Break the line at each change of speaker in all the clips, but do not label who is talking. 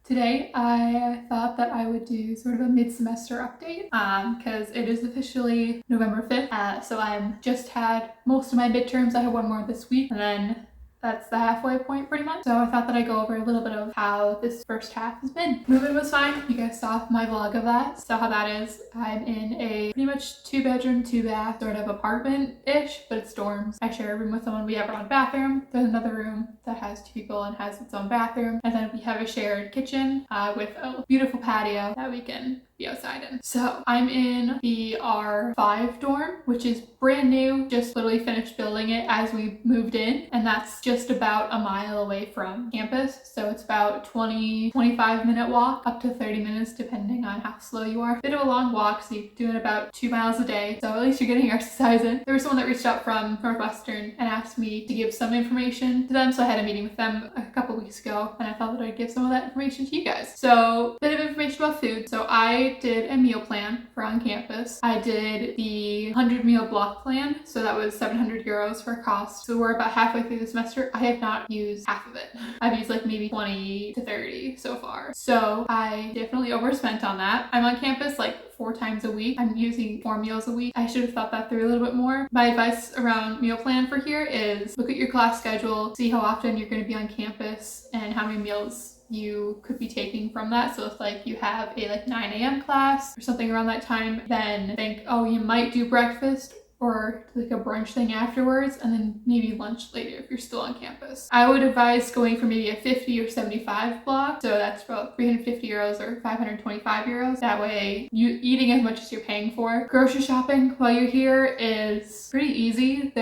Today, I thought that I would do sort of a mid-semester update because it is officially November 5th. So I'm just had most of my midterms. I have one more this week, and then that's the halfway point pretty much. So I thought that I'd go over a little bit of how this first half has been. Moving was fine. You guys saw my vlog of that. So how that is, I'm in a pretty much 2-bedroom, 2-bath sort of apartment-ish, but it's dorms. I share a room with someone. We have our own bathroom. There's another room that has 2 people and has its own bathroom. And then we have a shared kitchen with a beautiful patio that we can be outside in. So I'm in the R5 dorm, which is brand new, just literally finished building it as we moved in, and that's just about a mile away from campus. So it's about 25 minute walk, up to 30 minutes depending on how slow you are. Bit of a long walk, so you're doing about 2 miles a day, so at least you're getting exercise in. There was someone that reached out from Northwestern and asked me to give some information to them, so I had a meeting with them a couple weeks ago, and I thought that I'd give some of that information to you guys. So bit of information about food. So I did a meal plan for on campus. I did the 100 meal block plan, so that was 700 euros for cost. So we're about halfway through the semester. I have not used half of it. I've used like maybe 20 to 30 so far. So I definitely overspent on that. I'm on campus like 4 times a week. I'm using 4 meals a week. I should have thought that through a little bit more. My advice around meal plan for here is look at your class schedule, see how often you're going to be on campus and how many meals you could be taking from that. So if like you have a like 9 a.m. class or something around that time, then think, oh, you might do breakfast or like a brunch thing afterwards, and then maybe lunch later if you're still on campus. I would advise going for maybe a 50 or 75 block, so that's about 350 euros or 525 euros. That way you eating as much as you're paying for. Grocery shopping while you're here is pretty easy.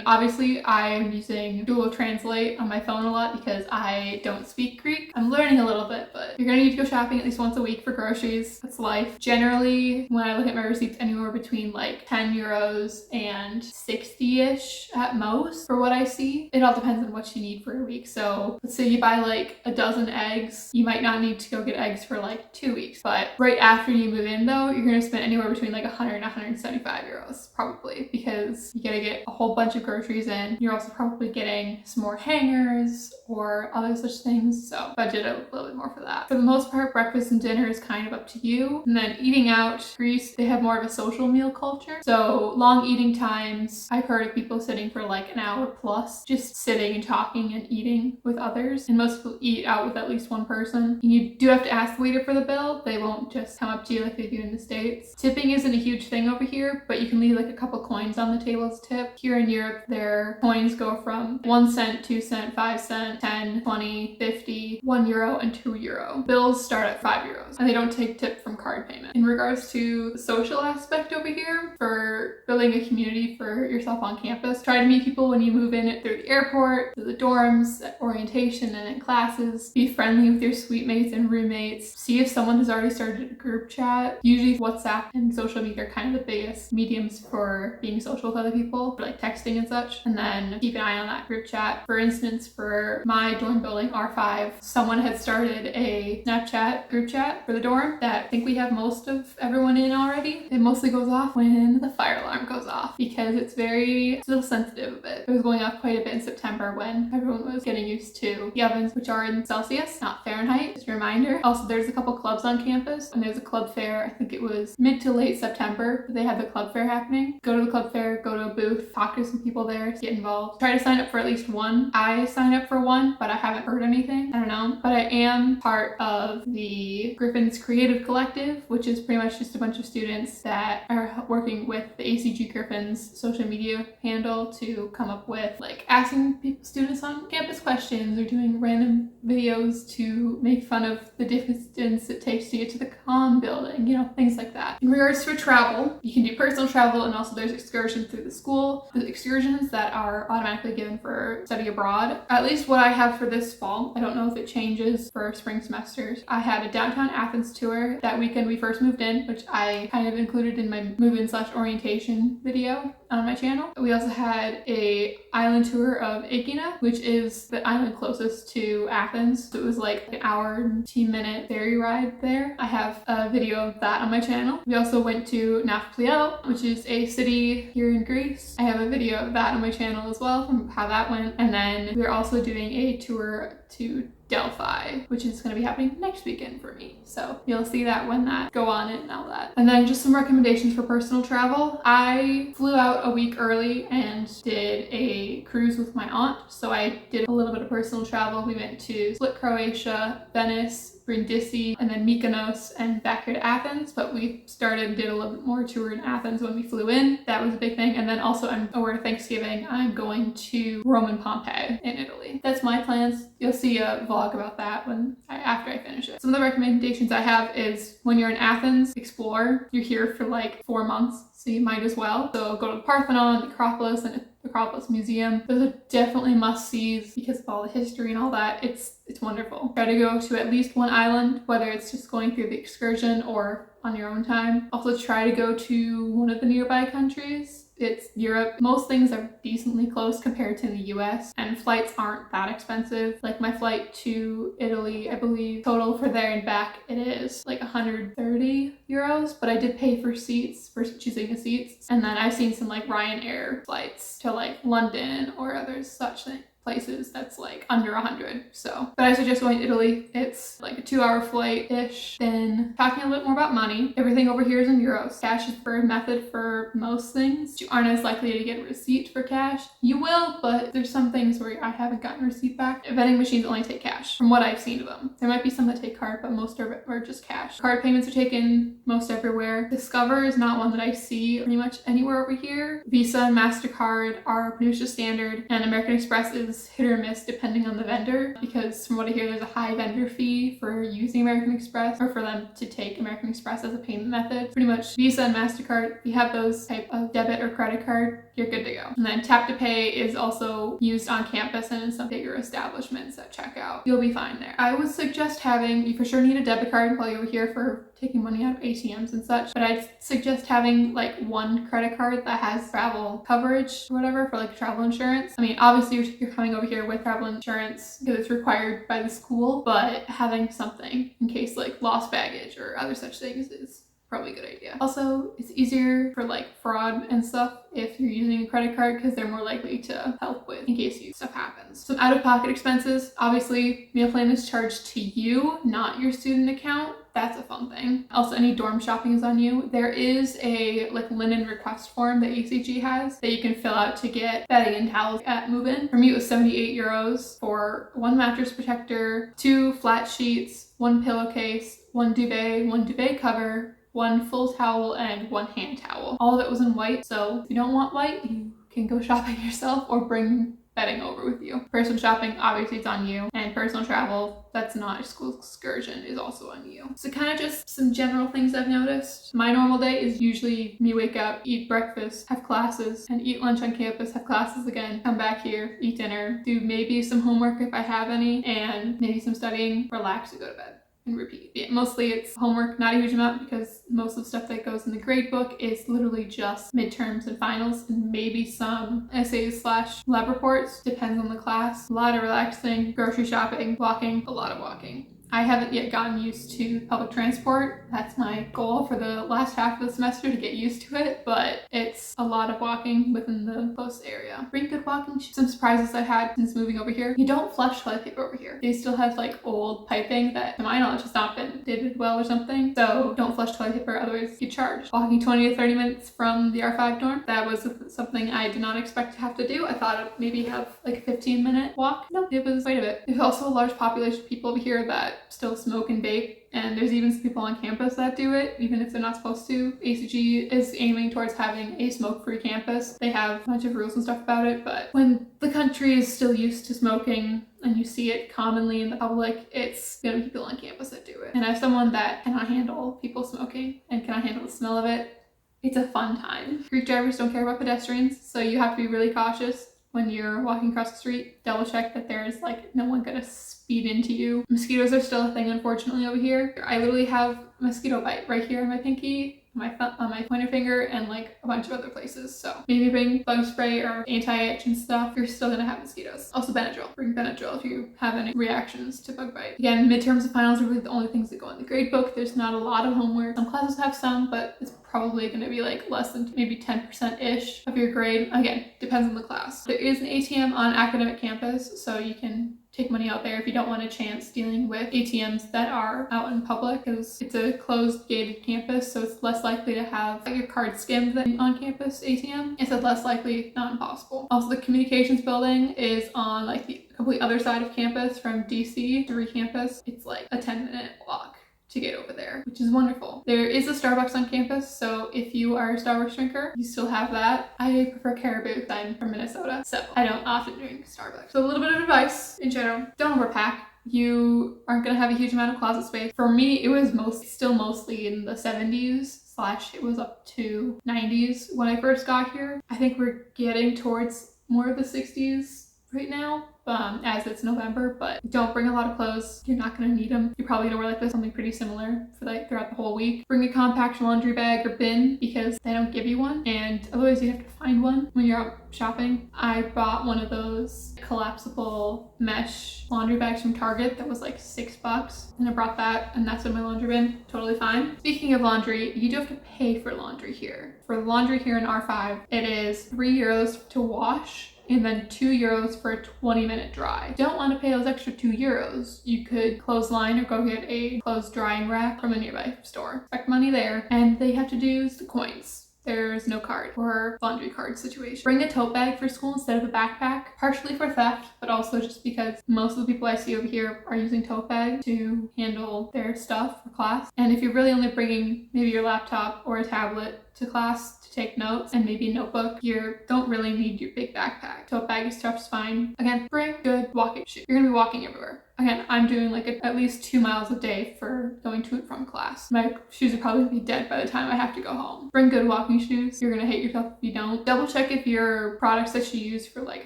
Obviously I'm using Google Translate on my phone a lot because I don't speak Greek. I'm learning a little bit, but you're gonna need to go shopping at least once a week for groceries. That's life. Generally, when I look at my receipts, anywhere between like 10 euros and 60-ish at most for what I see. It all depends on what you need for a week. So let's say you buy like a dozen eggs, you might not need to go get eggs for like 2 weeks. But right after you move in though, you're gonna spend anywhere between like 100 and 175 euros probably, because you gotta get a whole bunch of groceries in. You're also probably getting some more hangers or other such things. So budget a little bit more for that. For the most part, breakfast and dinner is kind of up to you. And then eating out, Greece, they have more of a social meal culture. So long eating times. I've heard of people sitting for like an hour plus, just sitting and talking and eating with others. And most people eat out with at least one person. And you do have to ask the waiter for the bill. They won't just come up to you like they do in the States. Tipping isn't a huge thing over here, but you can leave like a couple coins on the table as tip. Here in Europe, their coins go from 1 cent, 2 cent, 5 cent, 10, 20, 50, 1 euro, and 2 euro. Bills start at 5 euros, and they don't take tip from card payment. In regards to the social aspect over here, for building a community for yourself on campus, try to meet people when you move in through the airport, through the dorms, at orientation, and in classes. Be friendly with your suite mates and roommates. See if someone has already started a group chat. Usually WhatsApp and social media are kind of the biggest mediums for being social with other people, for like texting and such. And then keep an eye on that group chat. For instance, for my dorm building R5, someone had started a Snapchat group chat for the dorm that I think we have most of everyone in already. It mostly goes off when the fire alarm goes off because it's very still sensitive a bit. It was going off quite a bit in September when everyone was getting used to the ovens, which are in Celsius, not Fahrenheit. Just a reminder. Also, there's a couple clubs on campus, and there's a club fair. I think it was mid to late September they had the club fair happening. Go to the club fair, go to a booth, talk to some people there, get involved. Try to sign up for at least one. I signed up for one, but I haven't heard anything. I don't know. But I am part of the Griffin's Creative Collective, which is pretty much just a bunch of students that are working with the ACG Griffin's social media handle to come up with like asking students on campus questions or doing random videos to make fun of the distance it takes to get to the comm building, things like that. In regards to travel, you can do personal travel, and also there's excursions through the school. There's excursions that are automatically given for study abroad. At least what I have for this fall. I don't know if it changes for spring semesters. I had a downtown Athens tour that weekend we first moved in, which I kind of included in my move-in/orientation video on my channel. We also had a island tour of Aegina, which is the island closest to Athens. So it was like an hour and 10-minute ferry ride there. I have a video of that on my channel. We also went to Nafpliel, which is a city here in Greece. I have a video of that on my channel as well from how that went. And then we're also doing a tour to Delphi, which is going to be happening next weekend for me. So you'll see that when that go on it and all that. And then just some recommendations for personal travel. I flew out a week early and did a cruise with my aunt. So I did a little bit of personal travel. We went to Split, Croatia, Venice, Brindisi, and then Mykonos, and back here to Athens. But we started and did a little bit more tour in Athens when we flew in. That was a big thing. And then also over Thanksgiving, I'm going to Rome and Pompeii in Italy. That's my plans. You'll see a vlog about that after I finish it. Some of the recommendations I have is when you're in Athens, explore. You're here for like 4 months, so you might as well. So go to the Parthenon, the Acropolis, and the Acropolis Museum. Those are definitely must-sees because of all the history and all that. It's wonderful. Try to go to at least one island, whether it's just going through the excursion or on your own time. Also try to go to one of the nearby countries. It's Europe. Most things are decently close compared to the US, and flights aren't that expensive. Like my flight to Italy, I believe total for there and back, it is like 130 euros, but I did pay for seats, for choosing the seats. And then I've seen some like Ryanair flights to like London or others such things. Places that's like under 100. So, but I suggest going to Italy. It's like a 2-hour flight-ish. Then talking a little bit more about money. Everything over here is in euros. Cash is the preferred method for most things. You aren't as likely to get a receipt for cash. You will, but there's some things where I haven't gotten a receipt back. Vending machines only take cash, from what I've seen of them. There might be some that take card, but most are just cash. Card payments are taken most everywhere. Discover is not one that I see pretty much anywhere over here. Visa and MasterCard are pretty much the standard, and American Express is hit or miss depending on the vendor, because from what I hear there's a high vendor fee for using American Express, or for them to take American Express as a payment method. Pretty much Visa and MasterCard, if you have those type of debit or credit card, you're good to go. And then tap to pay is also used on campus and in some bigger establishments at checkout. You'll be fine there. I would suggest you for sure need a debit card while you're here for taking money out of ATMs and such, but I'd suggest having like one credit card that has travel coverage or whatever for like travel insurance. I mean, obviously you're coming over here with travel insurance because it's required by the school, but having something in case like lost baggage or other such things is probably a good idea. Also, it's easier for like fraud and stuff if you're using a credit card because they're more likely to help with in case stuff happens. Some out-of-pocket expenses. Obviously, meal plan is charged to you, not your student account. That's a fun thing. Also, any dorm shopping is on you. There is a like linen request form that ACG has that you can fill out to get bedding and towels at move-in. For me, it was 78 euros for 1 mattress protector, 2 flat sheets, 1 pillowcase, 1 duvet cover, 1 full towel, and 1 hand towel. All of it was in white, so if you don't want white, you can go shopping yourself or bring bedding over with you. Personal shopping, obviously it's on you, and personal travel that's not a school excursion is also on you. So kind of just some general things I've noticed. My normal day is usually me wake up, eat breakfast, have classes, and eat lunch on campus, have classes again, come back here, eat dinner, do maybe some homework if I have any, and maybe some studying, relax, and go to bed. And repeat. Yeah, mostly it's homework, not a huge amount because most of the stuff that goes in the grade book is literally just midterms and finals and maybe some essays / lab reports, depends on the class. A lot of relaxing, grocery shopping, walking, a lot of walking. I haven't yet gotten used to public transport. That's my goal for the last half of the semester, to get used to it, but it's a lot of walking within the close area. Bring good walking shoes. Some surprises I've had since moving over here. You don't flush toilet paper over here. They still have like old piping that, to my knowledge, has not been did well or something. So don't flush toilet paper, otherwise you charge. Walking 20 to 30 minutes from the R5 dorm. That was something I did not expect to have to do. I thought I'd maybe have like a 15-minute walk. No, it was quite a bit. There's also a large population of people over here that still smoke and vape, and there's even some people on campus that do it even if they're not supposed to. ACG is aiming towards having a smoke-free campus. They have a bunch of rules and stuff about it, but when the country is still used to smoking and you see it commonly in the public, it's gonna be people on campus that do it. And as someone that cannot handle people smoking and cannot handle the smell of it, it's a fun time. Greek drivers don't care about pedestrians, so you have to be really cautious when you're walking across the street. Double check that there's like no one gonna speed into you. Mosquitoes are still a thing, unfortunately, over here. I literally have a mosquito bite right here on my pinky, my thumb, on my pointer finger, and like a bunch of other places. So maybe bring bug spray or anti-itch and stuff. You're still gonna have mosquitoes. Also Benadryl. Bring Benadryl if you have any reactions to bug bite. Again, midterms and finals are really the only things that go in the grade book. There's not a lot of homework. Some classes have some, but it's probably going to be like less than maybe 10%-ish of your grade. Again, depends on the class. There is an ATM on academic campus, so you can take money out there if you don't want a chance dealing with ATMs that are out in public, because it's a closed gated campus, so it's less likely to have your card skimmed than on campus ATM. It's less likely, not impossible. Also, the communications building is on like the complete other side of campus from DC to recampus. It's like a 10-minute walk to get over there, which is wonderful. There is a Starbucks on campus, so if you are a Starbucks drinker, you still have that. I prefer Caribou because I'm from Minnesota, so I don't often drink Starbucks. So a little bit of advice in general: don't overpack. You aren't gonna have a huge amount of closet space. For me, it was still mostly in the 70s / it was up to 90s when I first got here. I think we're getting towards more of the 60s right now, as it's November, but don't bring a lot of clothes. You're not going to need them. You're probably going to wear like this, something pretty similar for like throughout the whole week. Bring a compact laundry bag or bin because they don't give you one, and otherwise you have to find one when you're out shopping. I bought one of those collapsible mesh laundry bags from Target that was like $6, and I brought that, and that's in my laundry bin. Totally fine. Speaking of laundry, you do have to pay for laundry here. For laundry here in R5, it is €3 to wash, and then €2 for a 20-minute dry. Don't want to pay those extra €2. You could clothesline or go get a clothes drying rack from a nearby store. Expect money there, and they have to do the coins. There's no card or laundry card situation. Bring a tote bag for school instead of a backpack, partially for theft, but also just because most of the people I see over here are using tote bags to handle their stuff for class. And if you're really only bringing maybe your laptop or a tablet to class to take notes and maybe a notebook, you don't really need your big backpack. Tote bag is just fine. Again, bring good walking shoes. You're gonna be walking everywhere. Again, I'm doing like at least 2 miles a day for going to and from class. My shoes are probably gonna be dead by the time I have to go home. Bring good walking shoes. You're gonna hate yourself if you don't. Double check if your products that you use for like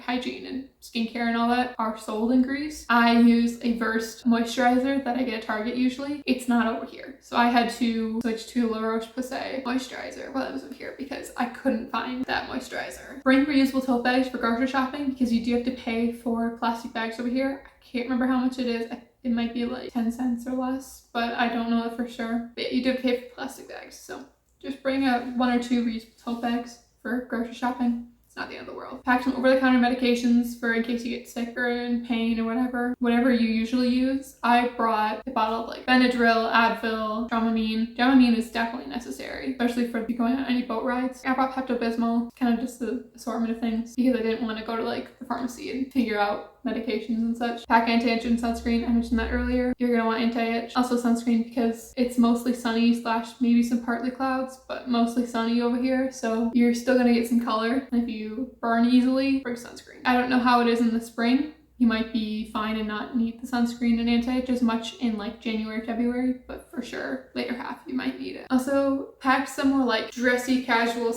hygiene and skincare and all that are sold in Greece. I use a Versed moisturizer that I get at Target usually. It's not over here, so I had to switch to La Roche-Posay moisturizer while I was over here because I couldn't find that moisturizer. Bring reusable tote bags for grocery shopping because you do have to pay for plastic bags over here. I can't remember how much it is. It might be like 10 cents or less, but I don't know it for sure. But you do pay for plastic bags, so just bring 1 or 2 reusable tote bags for grocery shopping. It's not the end of the world. Pack some over-the-counter medications for in case you get sick or in pain or whatever you usually use. I brought a bottle of like Benadryl, Advil, Dramamine. Dramamine is definitely necessary, especially for if you're going on any boat rides. I brought Pepto-Bismol, kind of just the assortment of things because I didn't want to go to like the pharmacy and figure out medications and such. Pack anti-itch and sunscreen. I mentioned that earlier. You're gonna want anti-itch. Also sunscreen because it's mostly sunny / maybe some partly clouds, but mostly sunny over here. So you're still gonna get some color. And if you burn easily, bring sunscreen. I don't know how it is in the spring. You might be fine and not need the sunscreen and anti-itch as much in like January, February, but for sure later half you might need it. Also pack some more like dressy casual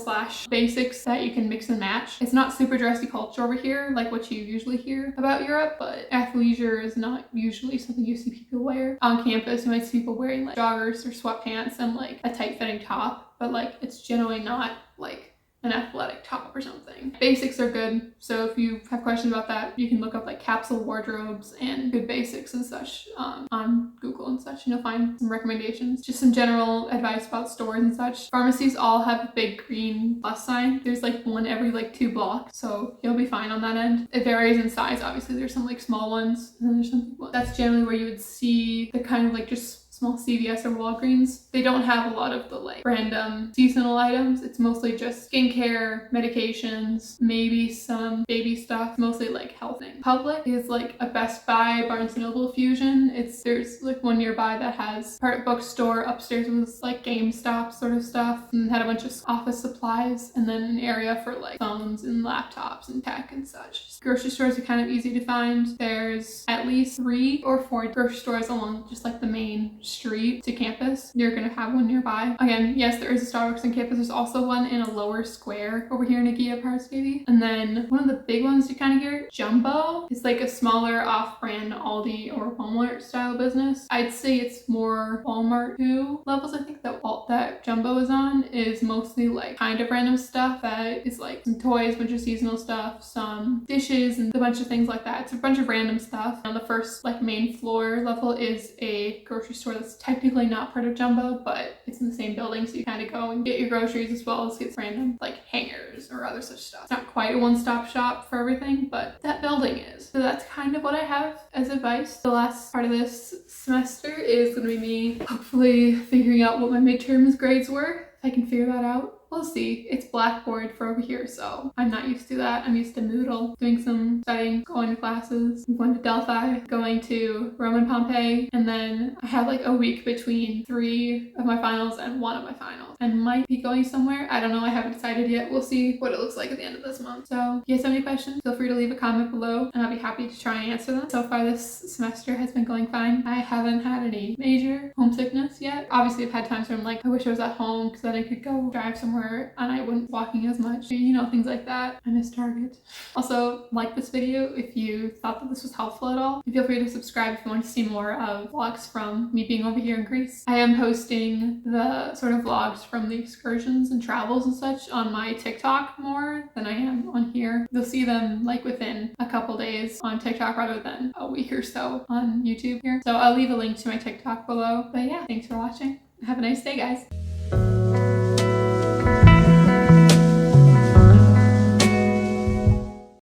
/ basics that you can mix and match. It's not super dressy culture over here like what you usually hear about Europe, but athleisure is not usually something you see people wear. On campus you might see people wearing like joggers or sweatpants and like a tight fitting top, but like it's generally not like an athletic top or something. Basics are good, so if you have questions about that, you can look up like capsule wardrobes and good basics and such on Google and such, and you'll find some recommendations. Just some general advice about stores and such. Pharmacies all have a big green plus sign. There's like one every like 2 blocks, so you'll be fine on that end. It varies in size, obviously. There's some like small ones, and then there's some big ones. That's generally where you would see the kind of like just small CVS or Walgreens. They don't have a lot of the like random seasonal items. It's mostly just skincare, medications, maybe some baby stuff, mostly like health things. Public is like a Best Buy, Barnes & Noble fusion. There's like one nearby that has part of bookstore, upstairs was like GameStop sort of stuff, and had a bunch of office supplies, and then an area for like phones and laptops and tech and such. Grocery stores are kind of easy to find. There's at least 3 or 4 grocery stores along just like the main street to campus. You're gonna have one nearby. Again, yes, there is a Starbucks on campus. There's also one in a lower square over here in Agia Parks maybe. And then one of the big ones you kind of hear, Jumbo. It's like a smaller off-brand Aldi or Walmart style business. I'd say it's more Walmart 2 levels. I think that Jumbo is on is mostly like kind of random stuff that is like some toys, a bunch of seasonal stuff, some dishes, and a bunch of things like that. It's a bunch of random stuff. On the first like main floor level is a grocery store that's technically not part of Jumbo, but it's in the same building, so you kind of go and get your groceries as well as get random like hangers or other such stuff. It's not quite a one-stop shop for everything, but that building is. So that's kind of what I have as advice. The last part of this semester is going to be me hopefully figuring out what my midterms grades were. If I can figure that out. We'll see. It's Blackboard for over here, so I'm not used to that. I'm used to Moodle, doing some studying, going to classes, going to Delphi, going to Rome and Pompeii, and then I have like a week between 3 of my finals and 1 of my finals. I might be going somewhere. I don't know. I haven't decided yet. We'll see what it looks like at the end of this month. So if you guys have any questions, feel free to leave a comment below and I'll be happy to try and answer them. So far this semester has been going fine. I haven't had any major homesickness yet. Obviously I've had times where I'm like, I wish I was at home because then I could go drive somewhere and I wouldn't walking as much, you know, things like that. I miss Target. Also, like this video if you thought that this was helpful at all. And feel free to subscribe if you want to see more of vlogs from me being over here in Greece. I am posting the sort of vlogs from the excursions and travels and such on my TikTok more than I am on here. You'll see them like within a couple days on TikTok rather than a week or so on YouTube here. So I'll leave a link to my TikTok below. But yeah, thanks for watching. Have a nice day, guys.